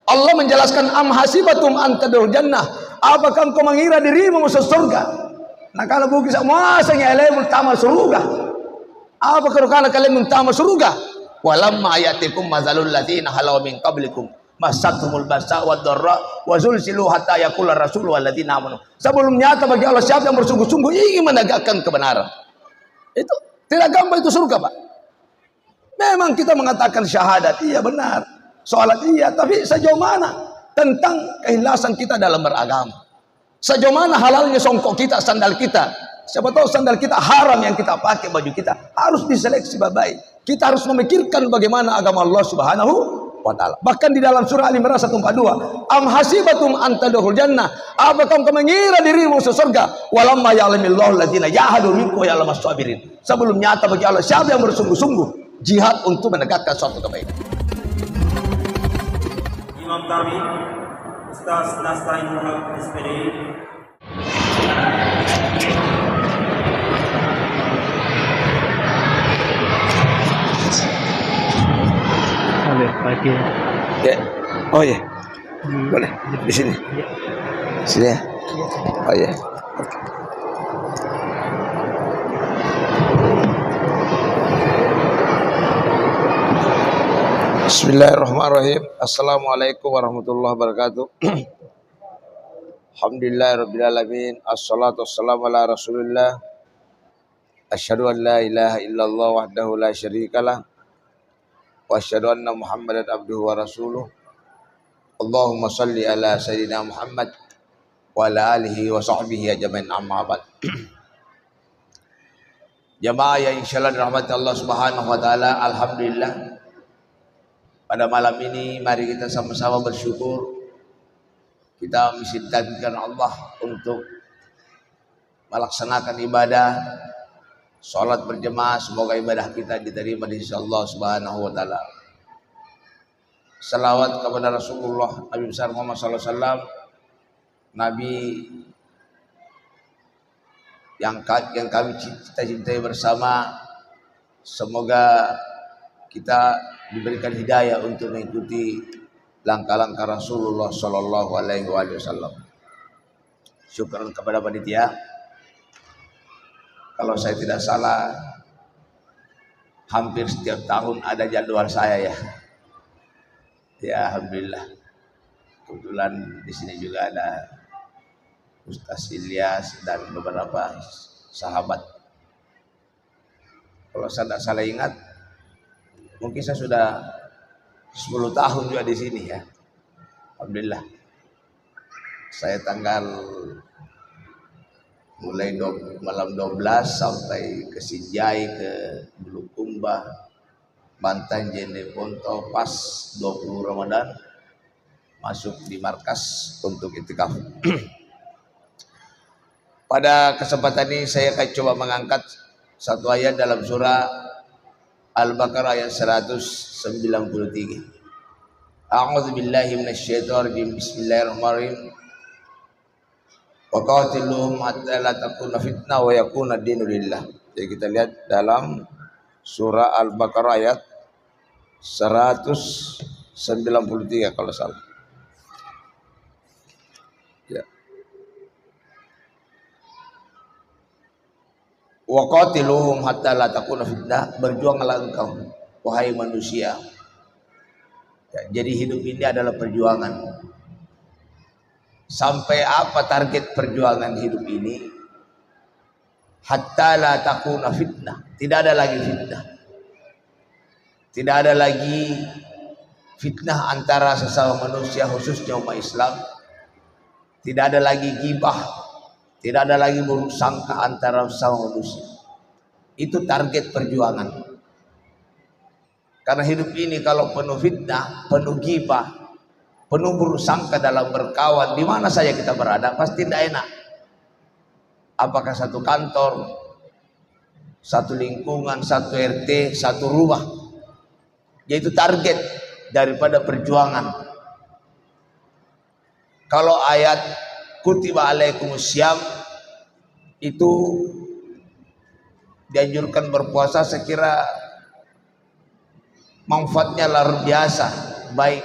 Allah menjelaskan am hasibatum an tadkhulul jannah, apakah engkau mengira dirimu masuk surga? Nah kalau bukan masa ngelem utama surga, apa kalau kalian utama surga? Walamma ayatikum mazalul ladzina halau min qablikum masatumul basa wad dharra wa zulzilu hatta yaqula rasul wal ladzina amanu. Sebelum nyata bagi Allah siapa yang bersungguh-sungguh ingin menegakkan kebenaran. Itu tidak gampang itu surga, Pak. Memang kita mengatakan syahadat, iya benar. Sholat iya, tapi sejauh mana tentang keikhlasan kita dalam beragama? Sejauh mana halalnya songkok kita, sandal kita? Siapa tahu sandal kita haram yang kita pakai, baju kita harus diseleksi baik. Kita harus memikirkan bagaimana agama Allah Subhanahu wa taala. Bahkan di dalam surah Al-Imran 142, am hasibatum an tadkhulul jannah, apakah engkau mengira dirimu masuk surga? Walamma ya'lamillahu alladziina jahadu minkum wa ya'lamas sabirin. Sebelum nyata bagi Allah siapa yang bersungguh-sungguh jihad untuk menegakkan suatu kebaikan. Imam kami Ustaz Nasta'in Muhammad SPD. Pagi. Ya. Oh ya. Boleh di sini. Sini ya. Oh ya. Oke. Bismillahirrahmanirrahim. Assalamualaikum warahmatullahi wabarakatuh. Alhamdulillahirabbil alamin. Assalatu wassalamu ala Rasulillah. Asyhadu an la ilaha illallah wahdahu la syarikalah wa asyhadu anna Muhammadan abduhu wa rasuluh. Allahumma shalli ala sayyidina Muhammad wa ala alihi wa sahbihi ajmain, amma ba'd. Jamaah yang insyaallah dirahmati Allah Subhanahu wa taala, alhamdulillah. Pada malam ini mari kita sama-sama bersyukur. Kita mensyukurkan Allah untuk melaksanakan ibadah salat berjemaah. Semoga ibadah kita diterima di sisi Allah Subhanahu wa taala. Salawat kepada Rasulullah Nabi besar Muhammad sallallahu alaihi wasallam, Nabi yang kami cintai bersama. Semoga kita diberikan hidayah untuk mengikuti langkah-langkah Rasulullah sallallahu alaihi wasallam. Syukur kepada panitia. Kalau saya tidak salah, hampir setiap tahun ada jadwal saya ya. Ya alhamdulillah. Kebetulan di sini juga ada Ustaz Ilyas dan beberapa sahabat. Kalau saya tidak salah ingat, mungkin saya sudah 10 tahun juga di sini ya. Alhamdulillah. Saya tanggal mulai malam 12 sampai ke Sinjai, ke Bulukumba, Bantan, Jende Ponto, pas 20 Ramadan masuk di markas untuk itikaf. Pada kesempatan ini saya akan coba mengangkat satu ayat dalam surah Al-Baqarah ayat 193. A'udzu billahi minasyaitonir rajim. Bismillahirrahmanirrahim. Wa qatiluhum hatta la takuna fitnah wa yakuna ad-dinu lillah. Jadi kita lihat dalam surah Al-Baqarah ayat 193 kalau salah. Ya. Wa qatiluhum hatta la takuna fitnah, berjuanglah engkau wahai manusia. Ya, jadi hidup ini adalah perjuangan. Sampai apa target perjuangan hidup ini? Hatta la takuna fitnah, tidak ada lagi fitnah. Tidak ada lagi fitnah antara sesama manusia, khususnya umat Islam. Tidak ada lagi ghibah, tidak ada lagi buruk sangka antara sesama manusia. Itu target perjuangan. Karena hidup ini kalau penuh fitnah, penuh ghibah, penuh buruk sangka dalam berkawan, di mana saja kita berada pasti tidak enak. Apakah satu kantor, satu lingkungan, satu RT, satu rumah, yaitu target daripada perjuangan. Kalau ayat kutiba alaikumussyam itu dianjurkan berpuasa, saya kira manfaatnya luar biasa, baik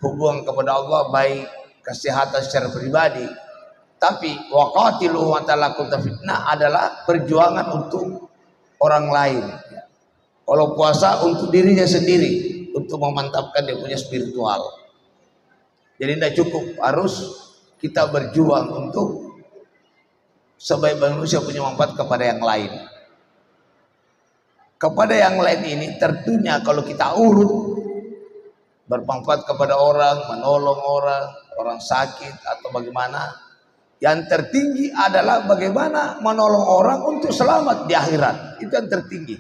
hubungan kepada Allah, baik kesehatan secara pribadi, tapi waqatilu wa talaqqu fitnah adalah perjuangan untuk orang lain. Kalau puasa untuk dirinya sendiri, untuk memantapkan dia punya spiritual. Jadi tidak cukup, harus kita berjuang untuk sebaik manusia punya manfaat kepada yang lain. Kepada yang lain ini tentunya kalau kita urut, bermanfaat kepada orang, menolong orang, orang sakit atau bagaimana, yang tertinggi adalah bagaimana menolong orang untuk selamat di akhirat. Itu yang tertinggi.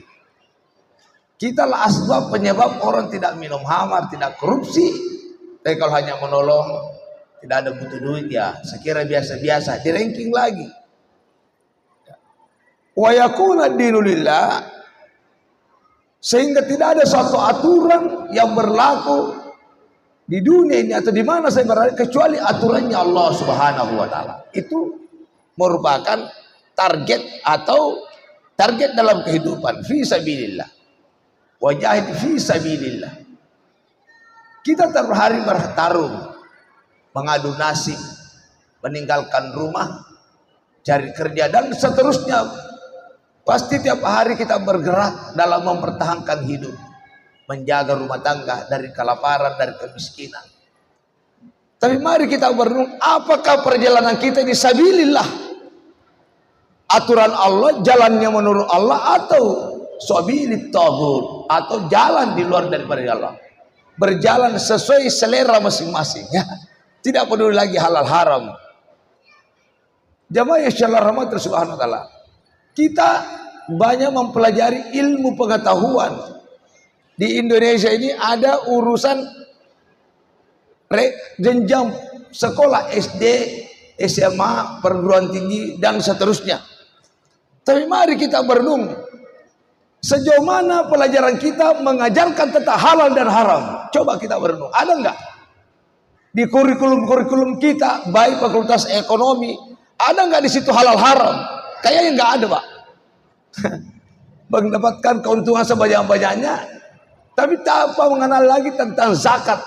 Kita lah asbab penyebab orang tidak minum khamar, tidak korupsi. Tapi kalau hanya menolong, tidak ada butuh duit, ya sekira biasa-biasa, di ranking lagi. Wa yakuna dinu lillah, sehingga tidak ada suatu aturan yang berlaku di dunia ini atau di mana saya berada kecuali aturannya Allah Subhanahu wa taala. Itu merupakan target atau target dalam kehidupan, fi sabilillah. Wajahid fi sabilillah. Kita tiap hari bertarung, mengadu nasib, meninggalkan rumah, cari kerja dan seterusnya. Pasti tiap hari kita bergerak dalam mempertahankan hidup, menjaga rumah tangga dari kelaparan, dari kemiskinan. Tapi mari kita berenung, apakah perjalanan kita di sabilillah, aturan Allah, jalannya menurut Allah, atau sabilit taghut, atau jalan di luar daripada Allah, berjalan sesuai selera masing-masing, ya. Tidak peduli lagi halal haram. Jamaah yang syallah rahmat Subhanahu wa taala, kita banyak mempelajari ilmu pengetahuan. Di Indonesia ini ada urusan jenjang sekolah SD, SMA, perguruan tinggi dan seterusnya. Tapi mari kita berenung, sejauh mana pelajaran kita mengajarkan tentang halal dan haram. Coba kita berenung, ada enggak di kurikulum kita, baik fakultas ekonomi, ada enggak di situ halal haram? Kayaknya enggak ada, Pak. Mendapatkan keuntungan sebanyak-banyaknya, tapi tak apa mengenal lagi tentang zakat.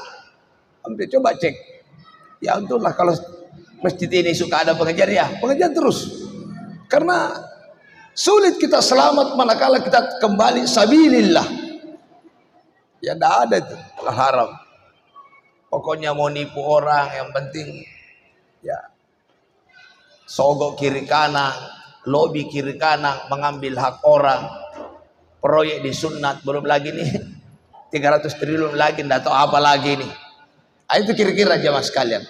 Hampir coba cek. Ya untunglah kalau masjid ini suka ada pengajar, ya pengajar terus. Karena sulit kita selamat manakala kita kembali sabilillah. Ya tidak ada itu haram. Pokoknya mau nipu orang, yang penting ya sogok kiri kanan, lobby kiri kanan, mengambil hak orang, proyek disunat, belum lagi nih 300 triliun lagi, tidak tahu apa lagi nih. Itu kira-kira jamaah sekalian.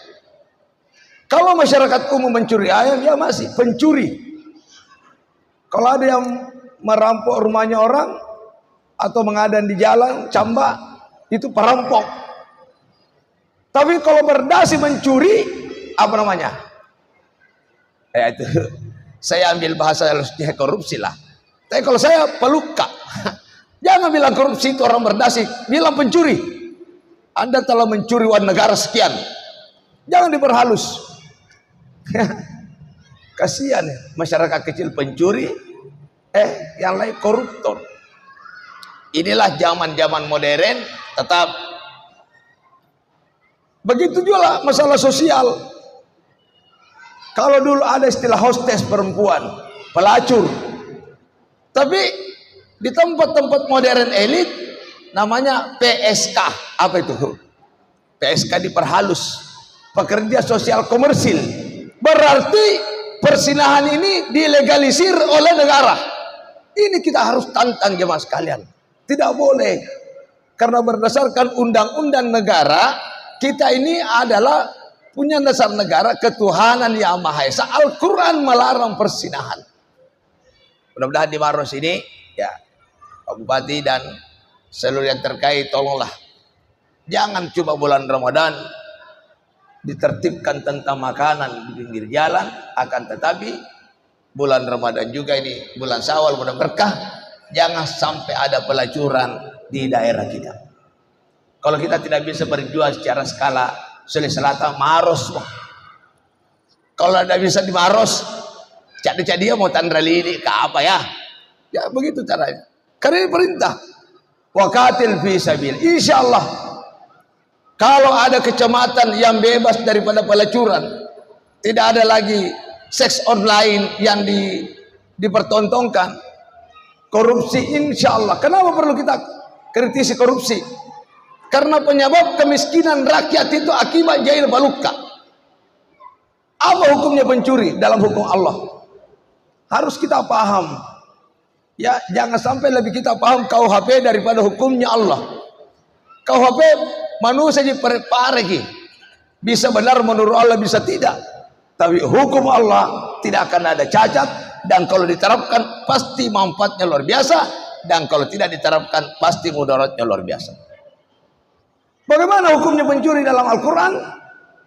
Kalau masyarakat umum mencuri ayam, ya masih pencuri. Kalau ada yang merampok rumahnya orang atau mengadan di jalan, cambak, itu perampok. Tapi kalau berdasi mencuri, apa namanya? Itu saya ambil bahasa halusnya korupsi lah. Tapi kalau saya peluka, jangan bilang korupsi itu orang berdasi, bilang pencuri. Anda telah mencuri uang negara sekian, jangan diperhalus. Kasihan ya, masyarakat kecil pencuri, yang lain koruptor. Inilah zaman-zaman modern, tetap begitu juga masalah sosial. Kalau dulu ada istilah hostes perempuan, pelacur, tapi di tempat-tempat modern elit namanya PSK. Apa itu? PSK diperhalus, pekerja sosial komersil. Berarti persinahan ini dilegalisir oleh negara. Ini kita harus tantang jemaah sekalian. Tidak boleh. Karena berdasarkan undang-undang negara, kita ini adalah punya dasar negara, ketuhanan yang Maha Esa. Al-Quran melarang persinahan. Mudah-mudahan di Maros ini, ya Pak Bupati dan seluruh yang terkait, tolonglah jangan cuma bulan Ramadan ditertibkan tentang makanan di pinggir jalan, akan tetapi bulan Ramadan juga ini bulan Syawal, bulan berkah, jangan sampai ada pelacuran di daerah kita. Kalau kita tidak bisa berjuang secara skala Sulawesi Selatan, Maros, kalau tidak bisa di Maros, cak dia mau tandra lidi ke apa ya? Ya begitu caranya. Karena ini perintah. Waqatil fi sabil. Insyaallah Kalau ada kecamatan yang bebas daripada pelacuran, tidak ada lagi seks online yang dipertontonkan, korupsi insya Allah. Kenapa perlu kita kritisi korupsi? Karena penyebab kemiskinan rakyat itu akibat jahil balukka. Apa hukumnya pencuri dalam hukum Allah? Harus kita paham. Ya, jangan sampai lebih kita paham KUHP daripada hukumnya Allah. KUHP manusia diperpareki. Bisa benar menurut Allah, bisa tidak. Tapi hukum Allah tidak akan ada cacat, dan kalau diterapkan pasti manfaatnya luar biasa, dan kalau tidak diterapkan pasti mudaratnya luar biasa. Bagaimana hukumnya pencuri dalam Al-Quran?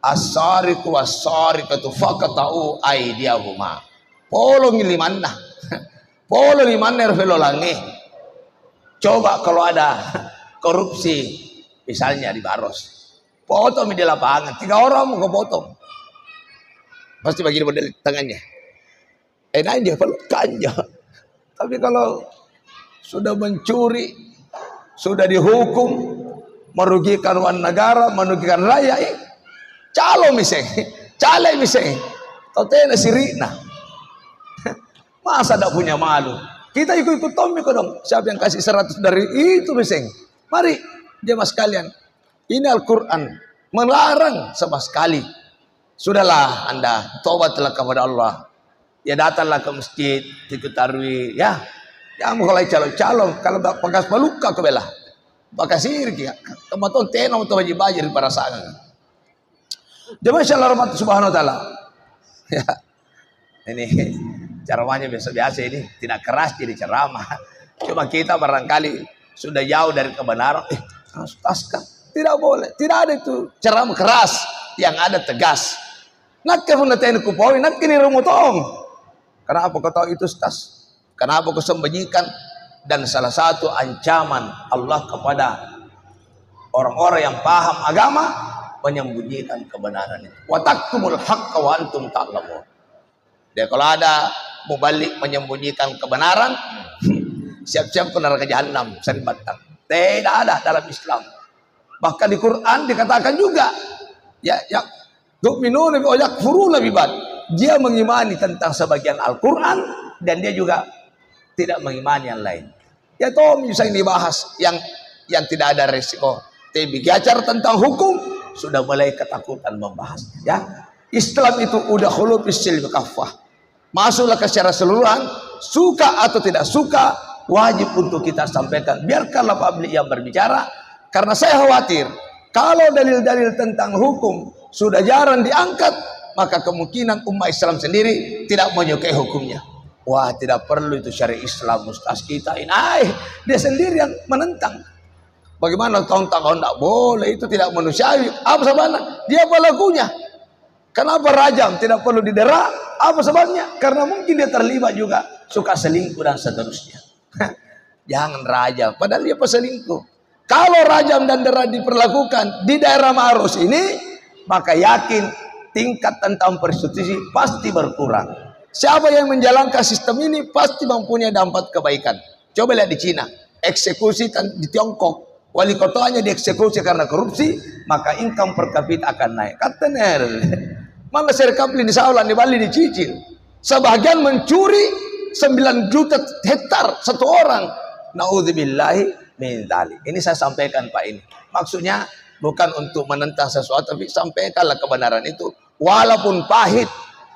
As-sariqu was-sariqatu faqta'u aydiyahuma. Polo ngilimanna. Polo limanna revelo langi. Coba kalau ada korupsi misalnya di Baros, potong di lapangan 3 orang mau potong, pasti bagi model tangannya enak aja pelukanya. Tapi kalau sudah mencuri, sudah dihukum, merugikan uang negara, merugikan rakyat, calo miseng, cale miseng, tau tena sirina, masa tidak punya malu? Kita ikut-ikut Tommy dong. Siapa yang kasih 100 dari itu miseng? Mari jemaah sekalian, ini Al-Quran melarang sama sekali. Sudahlah, Anda tobatlah kepada Allah. Ya, datanglah ke masjid, ikut tarawih. Ya, jangan mulai calon-calon. Kalau pakas baluka ke belah, pakas sirki. Kematon tena untuk bajir para sangat. Jemaah insyaallah rahmat subhanahu wa ta'ala. Ya, ini ceramahnya biasa-biasa, ini tidak keras jadi ceramah. Cuma kita barangkali sudah jauh dari kebenaran. Taskan, tidak boleh, tidak ada itu ceramah keras, yang ada tegas. Nak kau nak tanya kupoin, nak kini rumutong. Kenapa kau tahu itu tas? Kenapa kau sembunyikan? Dan salah satu ancaman Allah kepada orang-orang yang paham agama, menyembunyikan kebenaran itu. Wa taktumul haqqa wa antum ta'lamun. Dia kalau ada mubalik menyembunyikan kebenaran, siap-siap ke neraka jahanam, sering batang. Tidak ada dalam Islam. Bahkan di Quran dikatakan juga, ya tu'minuna bi yakfuruna bi ba'd. Dia mengimani tentang sebagian Al-Quran, dan dia juga tidak mengimani yang lain. Ya toh bisa dibahas yang tidak ada resiko. Tapi bicara tentang hukum sudah mulai ketakutan membahas. Ya, Islam itu udah khulu fisil kafah. Masuklah ke secara keseluruhan, suka atau tidak suka, wajib untuk kita sampaikan. Biarkanlah publik yang berbicara, karena saya khawatir kalau dalil-dalil tentang hukum sudah jarang diangkat, maka kemungkinan umat Islam sendiri tidak menyukai hukumnya. Wah, tidak perlu itu syariat Islam, ustaz kita ini, dia sendiri yang menentang. Bagaimana tentang kalau tidak boleh, itu tidak manusiawi? Apa sebabnya? Dia pelakunya. Kenapa rajam tidak perlu didera? Apa sebabnya? Karena mungkin dia terlibat juga suka selingkuh dan seterusnya. Jangan rajam, padahal dia peselingkuh. Kalau rajam dan dera diperlakukan di daerah Maros ini, maka yakin tingkat tentang prostitusi pasti berkurang. Siapa yang menjalankan sistem ini pasti mempunyai dampak kebaikan. Coba lihat di Cina, eksekusi di Tiongkok, wali kotanya dieksekusi karena korupsi, maka income per kapita akan naik. Kata malah serkapli di Saulan, di Bali dicicil. Sebagian mencuri 9 juta hektar satu orang. Naudzubillahi min dzalik. Ini saya sampaikan Pak ini. Maksudnya bukan untuk menentang sesuatu, tapi sampaikanlah kebenaran itu. Walaupun pahit,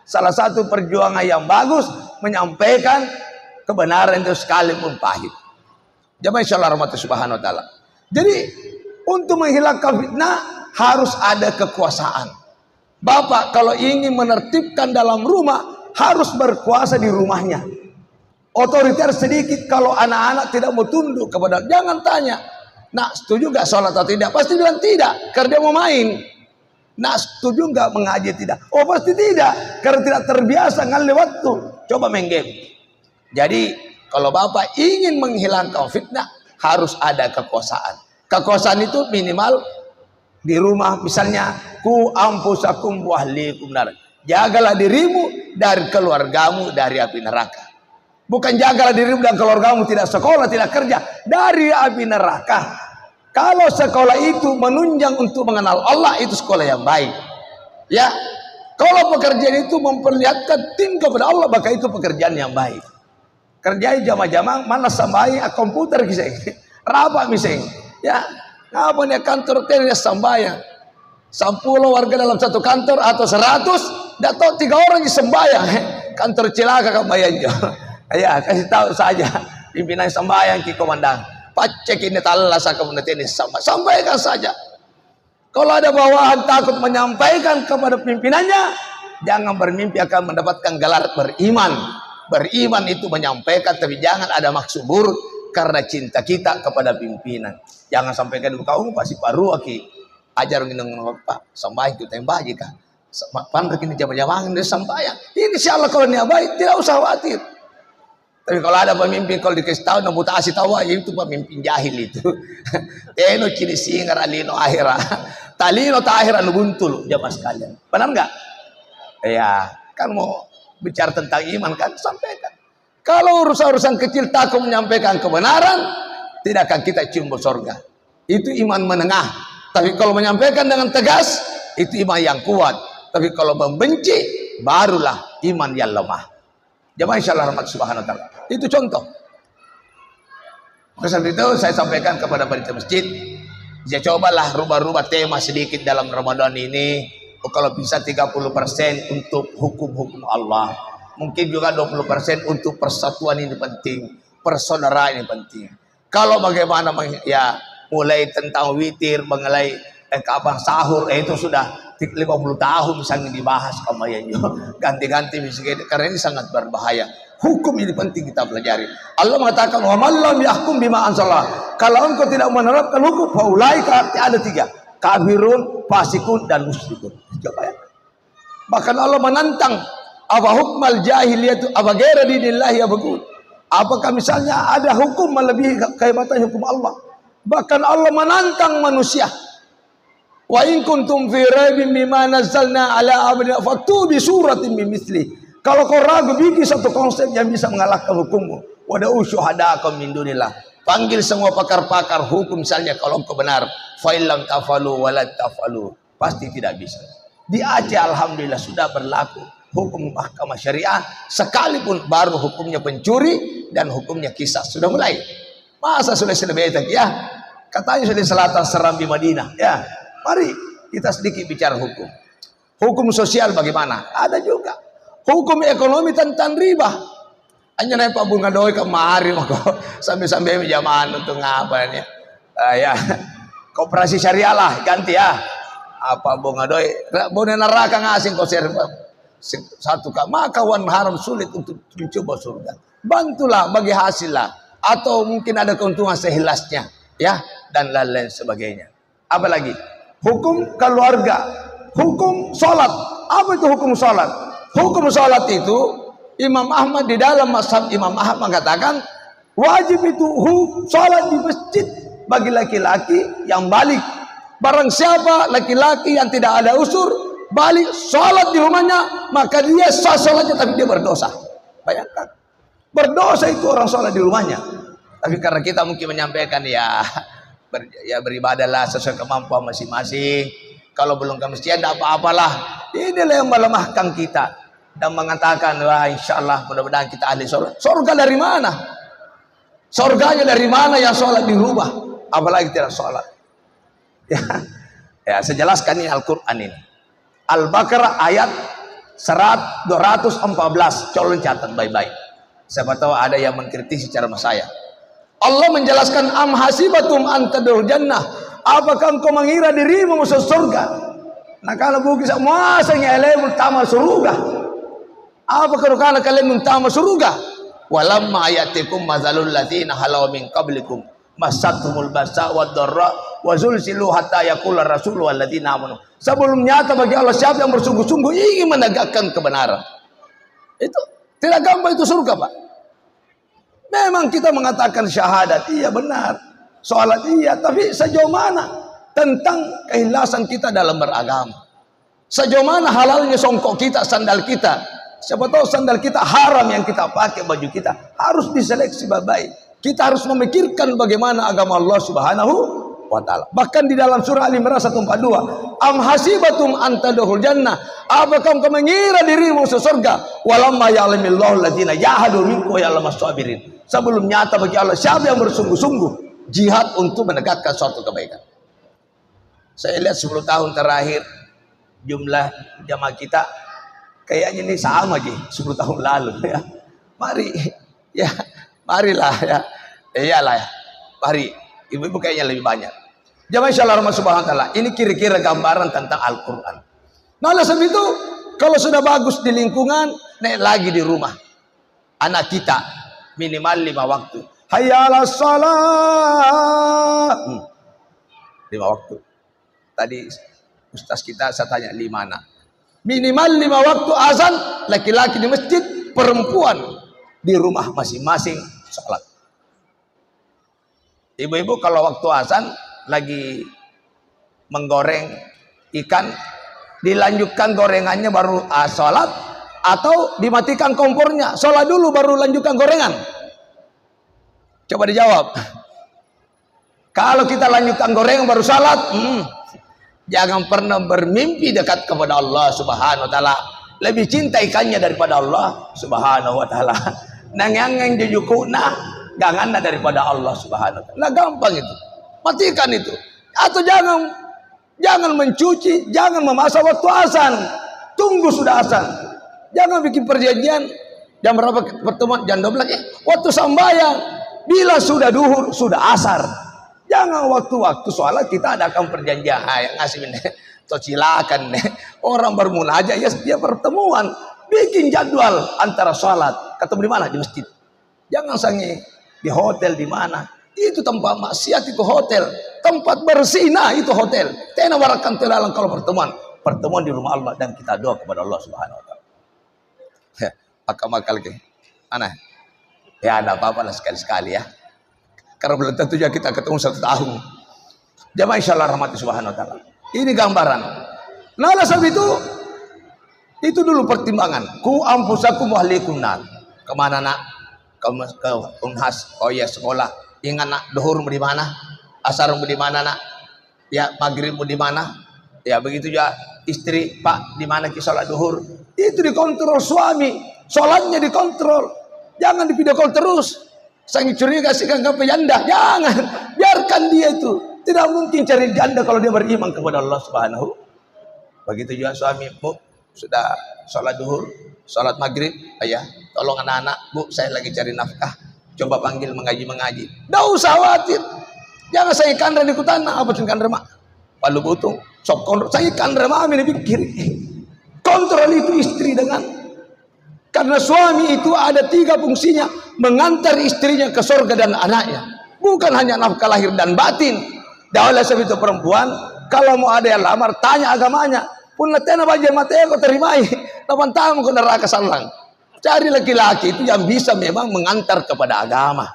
salah satu perjuangan yang bagus menyampaikan kebenaran itu sekalipun pahit. Jamaah insyaallah rahmatullahi subhanahu wa ta'ala. Jadi untuk menghilangkan fitnah harus ada kekuasaan. Bapak kalau ingin menertibkan dalam rumah harus berkuasa di rumahnya. Otoriter sedikit kalau anak-anak tidak mau tunduk kepada, jangan tanya, nak setuju gak sholat atau tidak? Pasti bilang tidak, karena dia mau main. Nak setuju gak mengaji? Tidak. Oh pasti tidak, karena tidak terbiasa ngalih waktu. Coba main game. Jadi kalau bapak ingin menghilangkan fitnah harus ada kekuasaan. Kekuasaan itu minimal di rumah, misalnya ku ampusakum wa ahlikum nar. Jagalah dirimu dari keluargamu dari api neraka. Bukan jagalah dirimu dan keluargamu tidak sekolah, tidak kerja dari api neraka. Kalau sekolah itu menunjang untuk mengenal Allah, itu sekolah yang baik. Ya, kalau pekerjaan itu memperlihatkan tim kepada Allah, maka itu pekerjaan yang baik. Kerjai jama-jama mana sambayang komputer kisah, rapat misalnya. Ya, ngapa nih kantor tenis sambayang? 10 warga dalam satu kantor atau 100, dato 3 orang yang sembayang. Kantor celaka kan bayang jo. Ya, kasih tahu saja pimpinan sembayang ki komandan. Pacek ini talas akan tenis sampaikan saja. Kalau ada bawahan takut menyampaikan kepada pimpinannya, jangan bermimpi akan mendapatkan gelar beriman. Beriman itu menyampaikan, tapi jangan ada maksud buruk karena cinta kita kepada pimpinan. Jangan sampaikan kau pasti paru aki. Ajar ngineng Pak, sampai kita yang baik kan. Pandai kini jam-jaman dia sampai. Insyaallah kalau niat baik tidak usah khawatir. Tapi kalau ada pemimpin kalau dikasih tahu nak mutasi tahu aja itu pemimpin jahil itu. Eno ciri singar alino akhirah. Talino ta akhirah nubuntul jamaah sekalian. Benar enggak? Ya, kan mau bicara tentang iman kan sampaikan. Kalau urusan-urusan kecil takut menyampaikan kebenaran, tidak akan kita cium surga. Itu iman menengah. Tapi kalau menyampaikan dengan tegas, itu iman yang kuat. Tapi kalau membenci, barulah iman yang lemah. Jamaah insyaallah rahmat subhanahu wa ta'ala. Itu contoh. Maka saat itu saya sampaikan kepada panitia masjid, ya cobalah rubah-rubah tema sedikit dalam Ramadan ini. Kalau bisa 30% untuk hukum-hukum Allah. Mungkin juga 20% untuk persatuan ini penting. Persaudaraan ini penting. Kalau bagaimana ya mulai tentang witir, mengenai kapan sahur, itu sudah 50 tahun misalnya dibahas kamayanya. Ganti-ganti misalnya, karena ini sangat berbahaya. Hukum ini penting kita pelajari. Allah mengatakan, "Wa man lam yahkum bima anzalallah." Kalau engkau tidak menerapkan hukum, faulaika, ada 3. Kafirun, fasikun, dan musyrikun. Coba ya. Bahkan Allah menantang, apa hukmal jahiliyah apa ghaira dinillahi yabghun. Apakah misalnya ada hukum melebihi kehebatan hukum Allah? Bahkan Allah menantang manusia. Wa in kuntum fi raibin mimma nazzalna ala abdina fatu bi suratin min mithli. Kalau kau ragu bikin satu konsep yang bisa mengalahkan hukummu. Wada'u syuhada'akum min dunillah. Panggil semua pakar-pakar hukum misalnya kalau engkau benar. Fa illam tafalu wa la tafalu. Pasti tidak bisa. Di Aceh alhamdulillah sudah berlaku hukum mahkamah syariah, sekalipun baru hukumnya pencuri dan hukumnya kisah sudah mulai. Masa sudah selebih ya? Katanya sudah selatan Serambi Madinah ya. Mari kita sedikit bicara hukum. Hukum sosial bagaimana? Ada juga. Hukum ekonomi tentang riba. Hanya naik Pak Bunga Doi kemari sampai-sampai zaman untuk ngapa ini? Ya, koperasi syariah lah ganti ya. Apa Bunga Doi? Boleh neraka ngasih kau satu maka wan haram sulit untuk mencoba surga. Bantulah bagi hasil lah. Atau mungkin ada keuntungan sehilasnya ya, dan lain-lain sebagainya. Apalagi hukum keluarga, hukum sholat. Apa itu hukum sholat? Hukum sholat itu Imam Ahmad di dalam mazhab Imam Ahmad mengatakan wajib itu sholat di masjid bagi laki-laki yang balik. Barang siapa laki-laki yang tidak ada usur balik sholat di rumahnya, maka dia sah sholatnya tapi dia berdosa. Bayangkan, berdosa itu orang sholat di rumahnya. Tapi karena kita mungkin menyampaikan ya beribadahlah sesuai kemampuan masing-masing. Kalau belum ke masjid tidak apa-apalah. Inilah yang melemahkan kita dan mengatakan wah insyaallah mudah-mudahan kita ahli surga. Surga dari mana? Surganya dari mana yang sholat di rumah? Apalagi tidak sholat. Ya, saya jelaskan ini Al-Quran ini. Al-Baqarah ayat 214. Colon catat baik-baik. Siapa tahu ada yang mengkritisi cara saya. Allah menjelaskan am hasibatum an tadkhulul jannah. Apakah engkau mengira dirimu masuk surga? Nah kalau bukan masanya ilmu tamal surga. Apakah kana kalian tamal surga? Walamma ayatikum mazalul ladzina halau min qablikum masatumul basa wad darra wa zulzilu hatta yaqula rasul wal ladzina amanu. Sebelum nyata bagi Allah siapa yang bersungguh-sungguh ingin menegakkan kebenaran. Itu tidak gampang itu surga, Pak. Memang kita mengatakan syahadat, iya benar. Sholat iya, tapi sejauh mana tentang keikhlasan kita dalam beragama? Sejauh mana halalnya songkok kita, sandal kita? Siapa tahu sandal kita haram yang kita pakai, baju kita harus diseleksi baik-baik. Kita harus memikirkan bagaimana agama Allah Subhanahu wa ta'ala. Bahkan di dalam surah Al-Imran 142, am hasibatum an tadkhulul jannah, apakah engkau mengira dirimu masuk surga, walamma ya'lamillahu alladziina jahadu minkum wa ya'lamas sabirin. Sebelum nyata bagi Allah siapa yang bersungguh-sungguh jihad untuk menegakkan suatu kebaikan. Saya lihat 10 tahun terakhir jumlah jamaah kita kayaknya ini sama lagi 10 tahun lalu ya. Mari ya, marilah ya. Iyalah ya. Mari, ibu-ibu kayaknya lebih banyak. Jamaah insyaallah rahmat subhanahu wa taala. Ini kira-kira gambaran tentang Al-Qur'an. Nah, oleh sebab itu kalau sudah bagus di lingkungan, naik lagi di rumah. Anak kita minimal 5 waktu. Hayya 'alas shalah. 5 waktu. Tadi ustaz kita saya tanya 5 anak. Minimal 5 waktu azan, laki-laki di masjid, perempuan di rumah masing-masing salat. Ibu-ibu kalau waktu azan lagi menggoreng ikan, dilanjutkan gorengannya baru salat, atau dimatikan kompornya, salat dulu baru lanjutkan gorengan? Coba dijawab. Kalau kita lanjutkan gorengan baru salat, jangan pernah bermimpi dekat kepada Allah subhanahu wa ta'ala. Lebih cinta ikannya daripada Allah subhanahu wa ta'ala. Nangyangeng jujukuna ganganna daripada Allah subhanahu wa ta'ala. Nah, gampang itu. Matikan itu. Atau jangan mencuci, jangan memasak waktu azan. Tunggu sudah azan. Jangan bikin perjanjian jam berapa pertemuan, jam 12 waktu sembahyang. Bila sudah duhur, sudah asar. Jangan waktu-waktu sholat kita adakan perjanjian yang ngasih silakan orang bermula aja ya setiap pertemuan bikin jadwal antara sholat ketemu di mana, di masjid. Jangan sange di hotel di mana, itu tempat maksiat, itu hotel. Tempat berzina itu hotel. Tena barakan telalang kalau pertemuan di rumah Allah dan kita doa kepada Allah subhanahu wa ta'ala. Makal ke mana ya, ada apa-apa lah sekali-sekali ya. Karena belum tentu juga kita ketemu 1 tahun. Jamaah insyaallah rahmati subhanahu wa ta'ala. Ini gambaran. Nah, oleh sebab itu dulu pertimbangan. Ku ampusakum wa ahlikum nar. Kemana nak? Ke Unhas. Oh ya, sekolah. Ingat nak, duhur di mana? Asar di mana nak? Ya, maghrib di mana? Ya, begitu juga istri, Pak, di mana kita salat duhur? Itu dikontrol suami. Salatnya dikontrol. Jangan di video call terus. Sang curiga kasihkan ke janda, jangan, biarkan dia itu. Tidak mungkin cari janda kalau dia beriman kepada Allah subhanahu. Begitu juga suami, Bu, sudah sholat duhur, sholat maghrib, ayah, tolong anak-anak, Bu, saya lagi cari nafkah, coba panggil mengaji. Tidak usah khawatir, jangan saya kandra di kutana, apa sih kandra mak? Palu butung, sok kontrol, saya kandra mak, ini pikir, kontrol itu istri dengan. Karena suami itu ada 3 fungsinya, mengantar istrinya ke surga dan anaknya. Bukan hanya nafkah lahir dan batin. Dan oleh sebab itu perempuan, kalau mau ada yang lamar, tanya agamanya. Pun latena bagian matanya kau terimai. Lapan tamu kau neraka salang. Cari laki-laki itu yang bisa memang mengantar kepada agama.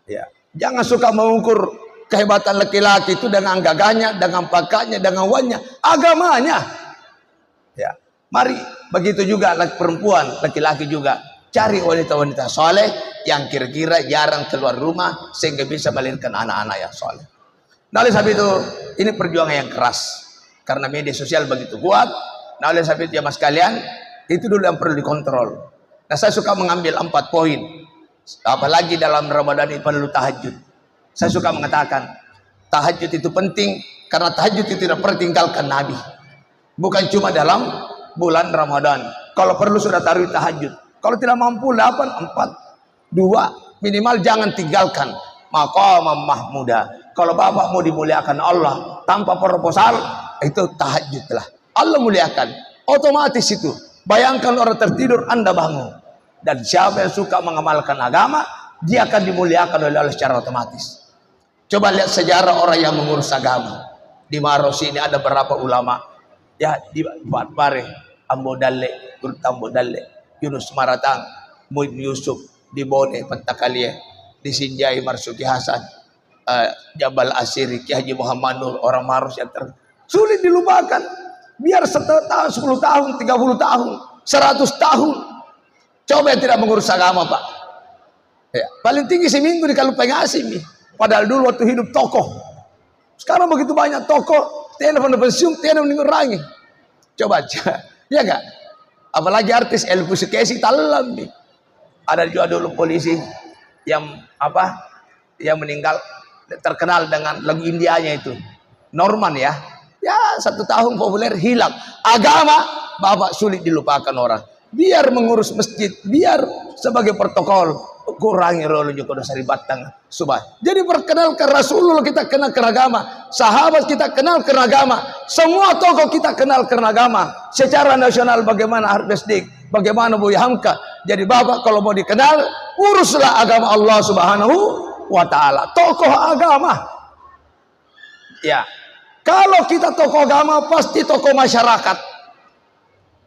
Ya, jangan suka mengukur kehebatan laki-laki itu dengan gagahnya, dengan pakaiannya, dengan wannya, agamanya. Ya. Mari begitu juga perempuan, laki-laki juga cari wanita-wanita soleh yang kira-kira jarang keluar rumah sehingga bisa melahirkan anak-anak yang soleh. Nah, oleh sebab itu ini perjuangan yang keras karena media sosial begitu kuat. Nah, oleh sebab itu ya mas kalian, itu dulu yang perlu dikontrol. Nah, saya suka mengambil 4 poin. Apalagi dalam Ramadan ini perlu tahajud. Saya suka mengatakan tahajud itu penting karena tahajud itu tidak pernah tinggalkan Nabi. Bukan cuma dalam bulan Ramadan. Kalau perlu sudah taruh tahajud. Kalau tidak mampu 8, 4, 2 minimal jangan tinggalkan maqamam mahmuda. Kalau bapak mau dimuliakan Allah tanpa proposal, itu tahajudlah. Allah muliakan. Otomatis itu. Bayangkan orang tertidur, Anda bangun. Dan siapa yang suka mengamalkan agama, dia akan dimuliakan oleh Allah secara otomatis. Coba lihat sejarah orang yang mengurus agama. Di Maros ini ada berapa ulama. Ya, di Pare, Ambo Dalle, Gurtambo Dalle, Yunus Maratang, Muid Yusuf, di Bone, Pentakalie, di Sinjai, Marsuki Hasan, Jabal Asiri, Ki Haji Muhammad Nur, orang Maros yang sulit dilupakan. Biar 1 tahun, 10 tahun, 30 tahun, 100 tahun. Coba yang tidak mengurus agama, Pak. Ya, paling tinggi seminggu di kalau pengasih. Padahal dulu waktu hidup tokoh. Sekarang begitu banyak toko, telepon pensiun, telepon mengurangi. Coba aja, ya enggak? Apalagi artis Elvis Sukaisi talam nih. Ada juga dulu polisi yang yang meninggal terkenal dengan lagu Indianya itu, Norman ya. Ya 1 tahun populer hilang. Agama Bapak sulit dilupakan orang. Biar mengurus masjid, biar sebagai protokol kurangi rolo juga dosa batang subah. Jadi perkenalkan Rasulullah kita kenal keragama, sahabat kita kenal keragama, semua tokoh kita kenal keragama. Secara nasional bagaimana Harvest Dik, bagaimana Buya Hamka. Jadi Bapak kalau mau dikenal, uruslah agama Allah Subhanahu wa taala. Tokoh agama. Ya. Kalau kita tokoh agama pasti tokoh masyarakat.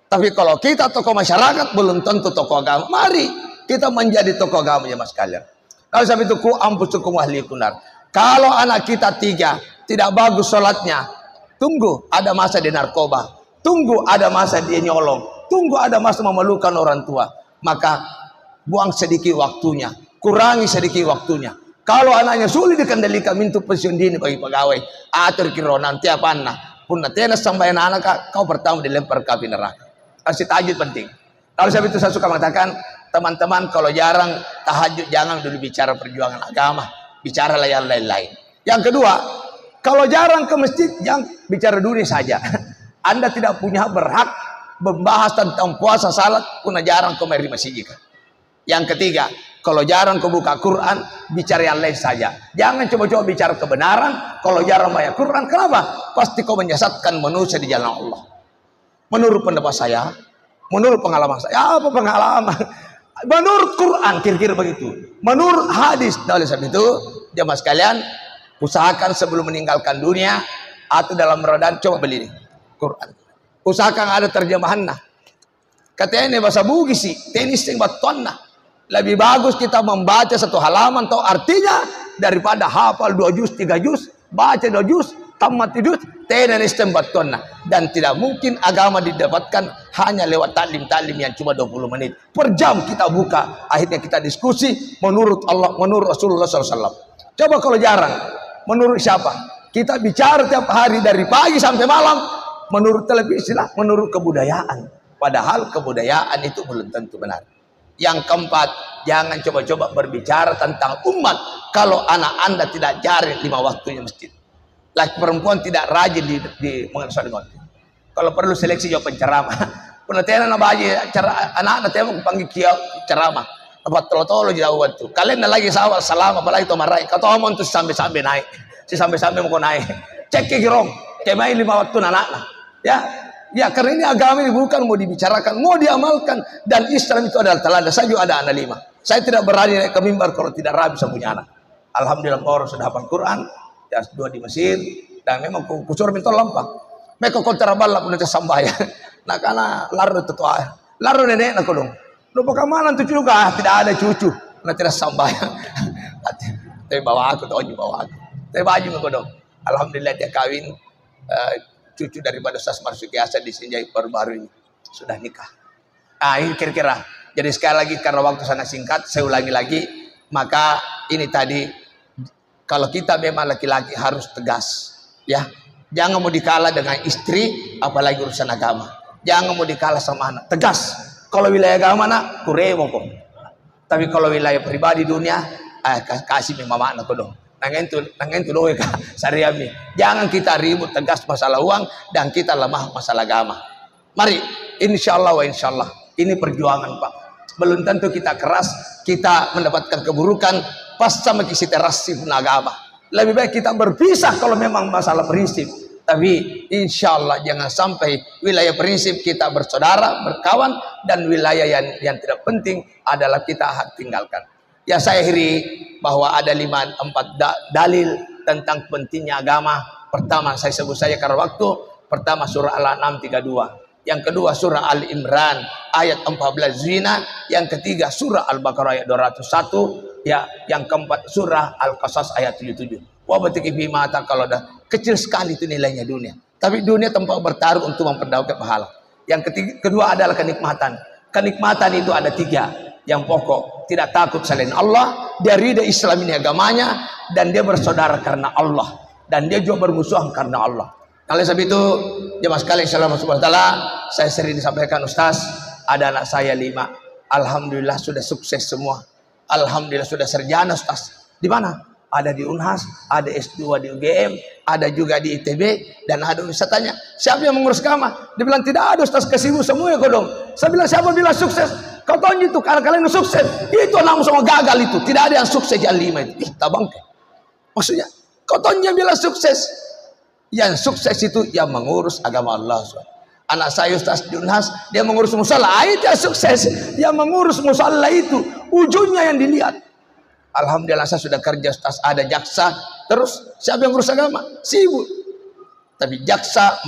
Tapi kalau kita tokoh masyarakat belum tentu tokoh agama. Mari kita menjadi tokoh agama ya mas kalian. Kalau sampai itu ku ampusukum ahli kunar. Kalau anak kita 3 tidak bagus sholatnya, tunggu ada masa di narkoba, tunggu ada masa dia nyolong, tunggu ada masa memalukan orang tua. Maka buang sedikit waktunya, kurangi sedikit waktunya. Kalau anaknya sulit dikendalikan, minta pensiun dini bagi pegawai. Atur kiro nanti apa anak pun tenas sampai anak kau pertama dilempar ke api neraka. Kasih tahajud penting. Kalau sebab itu saya suka mengatakan, teman-teman kalau jarang tahajud jangan dulu bicara perjuangan agama, bicaralah yang lain-lain. Yang kedua, kalau jarang ke masjid jangan bicara dunia saja. Anda tidak punya berhak membahas tentang puasa, salat, pun jarang ke masjid. Yang ketiga, kalau jarang kau buka Quran, bicara yang lain saja. Jangan coba-coba bicara kebenaran. Kalau jarang baca Quran, kenapa? Pasti kau menyesatkan manusia di jalan Allah. Menurut pendapat saya, menurut pengalaman saya, apa pengalaman? Menurut Quran, kira-kira begitu. Menurut hadis, oleh sebab itu, jemaah sekalian, usahakan sebelum meninggalkan dunia atau dalam Ramadan, coba beli Quran. Usahakan ada terjemahannya. Katanya ini bahasa Bugis sih, tenis yang batonna. Lebih bagus kita membaca 1 halaman atau artinya daripada hafal 2 juz, 3 juz, baca 2 juz, tamat 2 juz, tenis tembatonna. Dan tidak mungkin agama didapatkan hanya lewat taklim-taklim yang cuma 20 menit. Per jam kita buka, akhirnya kita diskusi menurut Allah, menurut Rasulullah SAW. Coba kalau jarang, menurut siapa? Kita bicara tiap hari dari pagi sampai malam, menurut televisi lah, menurut kebudayaan. Padahal kebudayaan itu belum tentu benar. Yang keempat, jangan coba-coba berbicara tentang umat kalau anak Anda tidak jari 5 waktunya masjid. Laki perempuan tidak rajin di mengenai waktu. Kalau perlu seleksi jawab penceramah. Penelitian anak bayi anak-anak tembok panggil kia ceramah. Apa tolo-tolo jauh waktu. Kalian lagi sawal salam apalagi to marai. Kata omong tuh sampai-sampai naik. Si sampai-sampai mau naik. Cek ke girong. Kemai 5 waktu anak-anak. Ya karena ini agama ini bukan mau dibicarakan, mau diamalkan. Dan Islam itu adalah teladan. Saya juga ada anak 5. Saya tidak berani naik ke mimbar kalau tidak rabi sama punya anak. Alhamdulillah orang sudah hafal Quran. Ya 2 di Mesir. Dan memang kusur minta lampak. Mereka kontra balap untuk sambaya. Nah karena laru itu tua. Laru nenek nak dong. Lupa kemana tuh juga tidak ada cucu. Nah tidak sambaya. Tapi bawa aku tuh bawa aku. Tapi baju aku dong. Alhamdulillah dia kawin. Cucu daripada Ustaz Marzuki Hasan di Sinjai baru-baru ini sudah nikah. Ini kira-kira. Jadi sekali lagi karena waktu sangat singkat, saya ulangi lagi. Maka ini tadi, kalau kita memang laki-laki harus tegas, ya. Jangan mau dikalah dengan istri, apalagi urusan agama. Jangan mau dikalah sama anak. Tegas. Kalau wilayah agama nak, kurewo kok. Tapi kalau wilayah pribadi dunia, kasih memang anak dong. Nangen tu doa kak sariami. Jangan kita ribut tegas masalah uang dan kita lemah masalah agama. Mari, insyaallah wa insyaallah. Ini perjuangan Pak. Belum tentu kita keras, kita mendapatkan keburukan pas sama kita rasif agama. Lebih baik kita berpisah kalau memang masalah prinsip. Tapi insyaallah jangan sampai wilayah prinsip kita bersaudara, berkawan, dan wilayah yang tidak penting adalah kita tinggalkan. Ya saya akhiri bahwa ada 4 dalil tentang pentingnya agama. Pertama saya sebut saja karena waktu. Pertama surah Al-An'am 32. Yang kedua surah Al-Imran ayat 14 zina. Yang ketiga surah Al-Baqarah ayat 201. Ya, yang keempat surah Al-Qasas ayat 77. Wabatiki fi mata, kalau dah kecil sekali itu nilainya dunia. Tapi dunia tempat bertaruh untuk memperdaulat pahala. Yang kedua adalah kenikmatan. Kenikmatan itu ada 3. Yang pokok, tidak takut selain Allah, dia ridha Islam ini agamanya, dan dia bersaudara karena Allah. dan dia juga bermusuhan karena Allah. Oleh sebab itu, jemaah sekalian insyaallah subhanahu wa taala, saya sering disampaikan Ustaz, ada anak saya 5. Alhamdulillah sudah sukses semua. Alhamdulillah sudah sarjana Ustaz. Di mana? Ada di Unhas, ada S2 di UGM, ada juga di ITB, dan ada. Saya tanya, siapa yang mengurus kamar? Dia bilang tidak ada Ustaz, kesibu semua ya kodong. Saya bilang siapa bilang sukses? Kau tahu itu karena kalian yang sukses. Itu namun semua gagal itu. Tidak ada yang sukses yang 5 itu. Ih, tabang. Maksudnya, kau tahu yang bilang sukses. Yang sukses itu yang mengurus agama Allah. Anak saya Ustaz di Unhas, dia mengurus musala. Itu yang sukses. Yang mengurus musala itu ujungnya yang dilihat. Alhamdulillah saya sudah kerja Ustaz, ada jaksa. Terus siapa yang ngurus agama? Sibuk. Tapi jaksa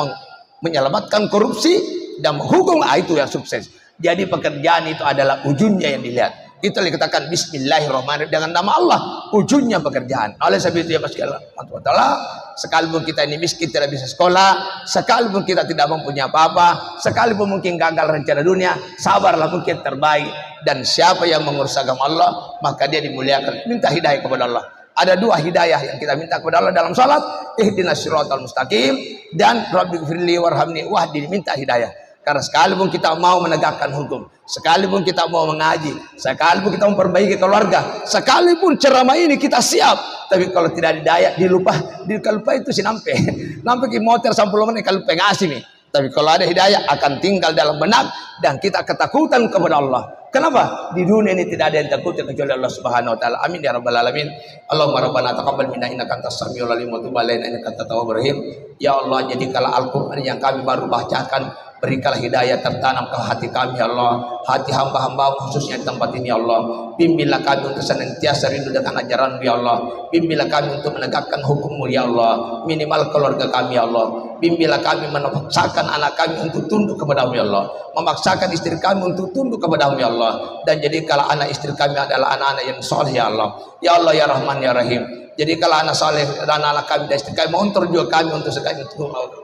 menyelamatkan korupsi dan menghukum, itu yang sukses. Jadi pekerjaan itu adalah ujungnya yang dilihat. Itu yang dikatakan bismillahirrahmanirrahim, dengan nama Allah ujungnya pekerjaan. Oleh sebab itu ya Mas Allah, sekalipun kita ini miskin tidak bisa sekolah, sekalipun kita tidak mempunyai apa-apa, sekalipun mungkin gagal rencana dunia, sabarlah mungkin terbaik. Dan siapa yang mengurus agama Allah, maka dia dimuliakan. Minta hidayah kepada Allah. Ada 2 hidayah yang kita minta kepada Allah dalam salat, ihdinas siratal mustaqim dan rabbighfirli warhamni wahdini, minta hidayah. Karena sekalipun kita mau menegakkan hukum, sekalipun kita mau mengaji, sekalipun kita memperbaiki keluarga, sekalipun ceramah ini kita siap, tapi kalau tidak didaya, dilupa itu si nampe ki motor 10 menit kalau pengasih nih. Tapi kalau ada hidayah akan tinggal dalam benak dan kita ketakutan kepada Allah. Kenapa? Di dunia ini tidak ada yang takut kecuali Allah Subhanahu wa taala. Amin ya rabbal alamin. Allahumma rabbana taqabbal minna innaka antas samiul alim wa tub alaina innaka antat tawwabur rahim. Ya Allah, jadikanlah Al-Qur'an yang kami baru bacakan, berikanlah hidayah tertanam ke hati kami ya Allah, hati hamba-hamba khususnya di tempat ini ya Allah. Bimbinglah kami untuk senantiasa rindu dengan ajaran-Mu ya Allah. Bimbinglah kami untuk menegakkan hukum-Mu ya Allah. Minimal keluarga kami ya Allah. Bimbinglah kami memaksakan anak kami untuk tunduk kepada-Mu ya Allah. Memaksakan istri kami untuk tunduk kepada-Mu ya Allah. Dan jadikanlah anak istri kami adalah anak-anak yang soleh ya Allah. Ya Allah ya Rahman ya Rahim. Jadi kalau anak saleh dan anak kami dan istri kami mengontrol juga kami untuk sekali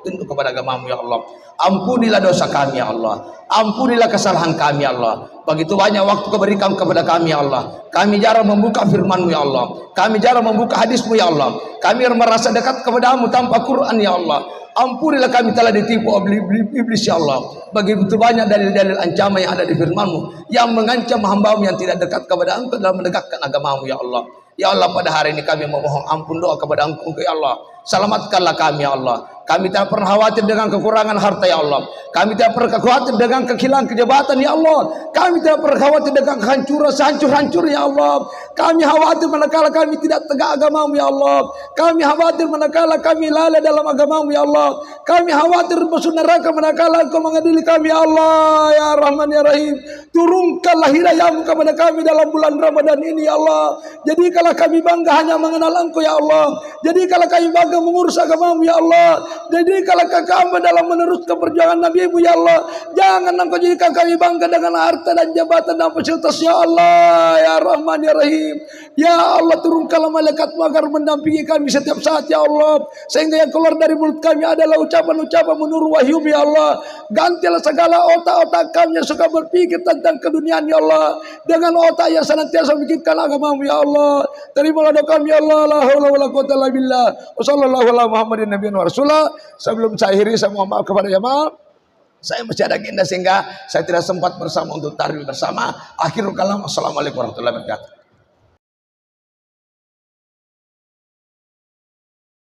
tunduk kepada agama-Mu ya Allah. Ampunilah dosa kami ya Allah. Ampunilah kesalahan kami ya Allah. Begitu banyak waktu Kau berikan kepada kami ya Allah. Kami jarang membuka firman-Mu ya Allah. Kami jarang membuka hadis-Mu ya Allah. Kami merasa dekat kepada-Mu tanpa Quran ya Allah. Ampunilah kami telah ditipu oleh iblis ya Allah. Begitu banyak dalil-dalil ancaman yang ada di firman-Mu yang mengancam hamba-Mu yang tidak dekat kepada Engkau dalam menegakkan agama-Mu ya Allah. Ya Allah, pada hari ini kami memohon ampun, doa kepada Engkau ya Allah. Selamatkanlah kami ya Allah. Kami tidak pernah khawatir dengan kekurangan harta ya Allah. Kami tidak pernah khawatir dengan kehilangan kejabatan ya Allah. Kami tidak pernah khawatir dengan kehancuran sehancur-hancur ya Allah. Kami khawatir manakala kami tidak tegak agama-Mu ya Allah. Kami khawatir manakala kami lalai dalam agama-Mu ya Allah. Kami khawatir masuk neraka manakala Engkau mengadili kami ya Allah. Ya Rahman ya Rahim, turunkanlah hidayah-Mu kepada kami dalam bulan Ramadan ini ya Allah. Jadi kalau kami bangga hanya mengenal Engkau ya Allah. Jadi kalau kami bangga mengurus agama-Mu ya Allah. Jadi kalau kami dalam meneruskan perjuangan Nabi-Mu ya Allah. Jangan Engkau jadikan kami bangga dengan harta dan jabatan dan fasilitas ya Allah. Ya Rahman ya Rahim. Ya Allah, turunkanlah malaikat-Mu agar mendampingi kami setiap saat ya Allah. Sehingga yang keluar dari mulut kami adalah ucapan-ucapan menurut wahyu ya Allah. Gantilah segala otak-otak kami yang suka berpikir tentang keduniaan ya Allah, dengan otak yang senantiasa memikirkan agama-Mu ya Allah. Terimalah doa kami ya Allah. La haula wala quwwata illa billah. Wa sallallahu ala Muhammadin nabiyyin wa rasulullah. Sebelum saya akhiri, saya mohon maaf kepada jemaah. Saya masih ada agenda sehingga saya tidak sempat bersama untuk tarawih bersama. Akhirul kalam. Assalamualaikum warahmatullahi wabarakatuh.